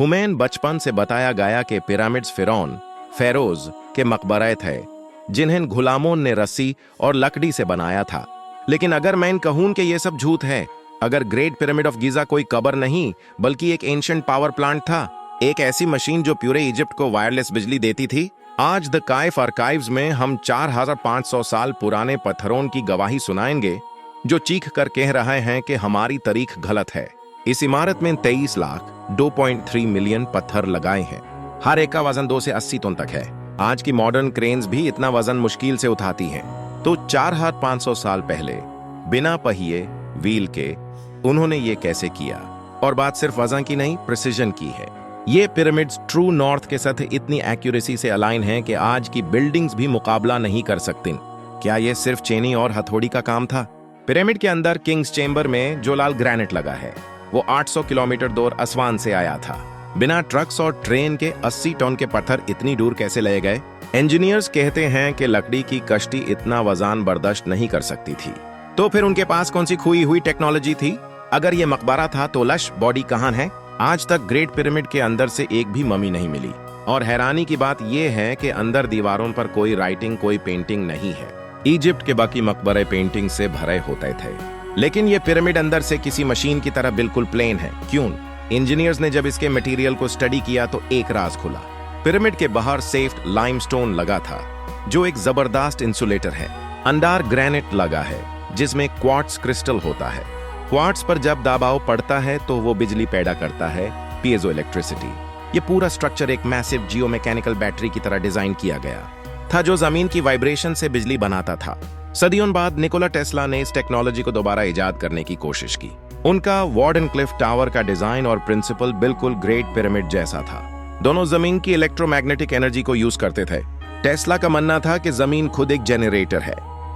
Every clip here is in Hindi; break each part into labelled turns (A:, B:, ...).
A: हुमैन बचपन से बताया गया कि पिरामिड्स फिरौन फेरोज के मकबरे थे, जिन्हें गुलामों ने रस्सी और लकड़ी से बनाया था। लेकिन अगर मैं कहूं कि यह सब झूठ है, अगर ग्रेट पिरामिड ऑफ गीजा कोई कब्र नहीं बल्कि एक एंशिएंट पावर प्लांट था, एक ऐसी मशीन जो पूरे इजिप्ट को वायरलेस बिजली देती थी। आज द काइफ आर्काइव्स में हम 4500 साल पुराने पत्थरों की गवाही सुनाएंगे, जो चीख कर कह रहे हैं कि हमारी तारीख गलत है। इस इमारत में 23 लाख 2.3 मिलियन पत्थर लगाए हैं। हर एक का वजन 2 से 80 टन तक है। आज की मॉडर्न क्रेन्स भी इतना वजन मुश्किल से उठाती हैं। तो 4500 साल पहले बिना पहिए व्हील के उन्होंने ये कैसे किया? और बात सिर्फ वजन की नहीं, प्रिसिजन की है। ये पिरामिड्स ट्रू नॉर्थ के साथ इतनी एक्यूरेसी से अलाइन हैं कि आज की बिल्डिंग्स भी मुकाबला नहीं कर सकती। क्या ये सिर्फ चेनी और हथौड़ी का काम था? पिरामिड के अंदर किंग्स चेंबर में जो लाल ग्रेनाइट लगा है, वो 800 किलोमीटर दूर असवान से आया था। बिना ट्रक्स और ट्रेन के 80 टन के पत्थर इतनी दूर कैसे ले गए? इंजीनियर्स कहते हैं कि लकड़ी की कश्ती इतना वजन बर्दाश्त नहीं कर सकती थी। तो फिर उनके पास कौन सी खोई हुई टेक्नोलॉजी थी? अगर ये मकबरा था तो लश बॉडी कहां है? आज तक ग्रेट पिरामिड के अंदर से एक भी मम्मी नहीं मिली। और हैरानी की बात यह है कि अंदर दीवारों पर कोई राइटिंग, कोई पेंटिंग नहीं है। इजिप्ट के बाकी मकबरे पेंटिंग से भरे होते थे, लेकिन ये पिरामिड अंदर से किसी मशीन की तरह बिल्कुल प्लेन है। क्यों? इंजीनियर्स ने जब इसके मटेरियल को स्टडी किया तो एक राज खुला। पिरामिड के बाहर सेफ्ट लाइमस्टोन लगा था, जो एक जबरदस्त इंसुलेटर है। अंदर ग्रेनाइट लगा है, जिसमें क्वार्ट्ज क्रिस्टल होता है। क्वार्ट्ज पर जब दबाव पड़ता है तो वो बिजली पैदा करता है, पीजो इलेक्ट्रिसिटी। ये पूरा स्ट्रक्चर एक मैसिव जियोमैकेनिकल बैटरी की तरह डिजाइन किया गया था, जो जमीन की वाइब्रेशन से बिजली बनाता था। सदियों बाद निकोला टेस्ला ने इस टेक्नोलॉजी को दोबारा इजाद करने की कोशिश की। उनका वार्डनक्लिफ टावर का डिजाइन और प्रिंसिपल बिल्कुल ग्रेट पिरामिड जैसा था। दोनों जमीन की इलेक्ट्रोमैग्नेटिक एनर्जी को यूज करते थे। टेस्ला का मानना था कि जमीन खुद एक जनरेटर है।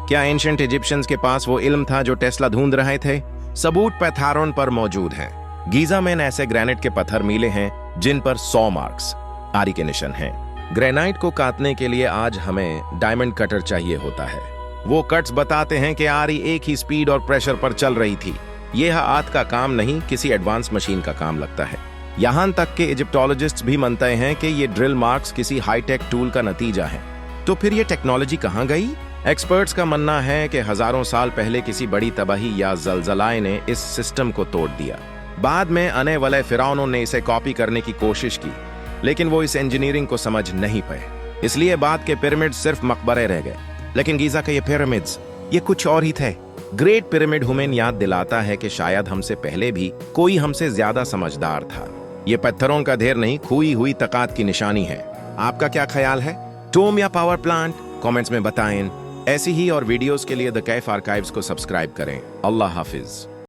A: क्या एंशिएंट इजिप्शियंस के पास वो इल्म था जो टेस्ला ढूंढ रहे थे? सबूत पत्थरों पर मौजूद हैं। गीजा में ऐसे ग्रेनाइट के पत्थर मिले हैं जिन पर 100 मार्क्स आरी के निशान हैं। ग्रेनाइट को काटने के लिए आज हमें डायमंड कटर चाहिए होता है। वो कट्स बताते हैं कि आरी एक ही स्पीड और प्रेशर पर चल रही थी। यह हाथ का काम नहीं, किसी एडवांस मशीन का काम लगता है। यहां तक के इजिप्टोलॉजिस्ट्स भी मानते हैं कि ये ड्रिल मार्क्स किसी हाईटेक टूल का नतीजा है। तो फिर ये टेक्नोलॉजी कहां गई? एक्सपर्ट्स का मानना है कि हजारों साल पहले किसी बड़ी तबाही या जलजलाए ने इस सिस्टम को तोड़ दिया। बाद में आने वाले फिरौनों ने इसे कॉपी करने की कोशिश की, लेकिन वो इस इंजीनियरिंग को समझ नहीं पाए। इसलिए बाद के पिरामिड सिर्फ मकबरे रह गए। लेकिन गीजा के ये पिरामिड्स, ये कुछ और ही थे। ग्रेट पिरामिड हमें याद दिलाता है कि शायद हमसे पहले भी कोई हमसे ज्यादा समझदार था। ये पत्थरों का ढेर नहीं, खोई हुई ताकत की निशानी है। आपका क्या ख्याल है? टोम या पावर प्लांट? कमेंट्स में बताएं। ऐसी ही और वीडियोस के लिए द कैफ आर्काइव्स को सब्सक्राइब करें। अल्लाह हाफिज।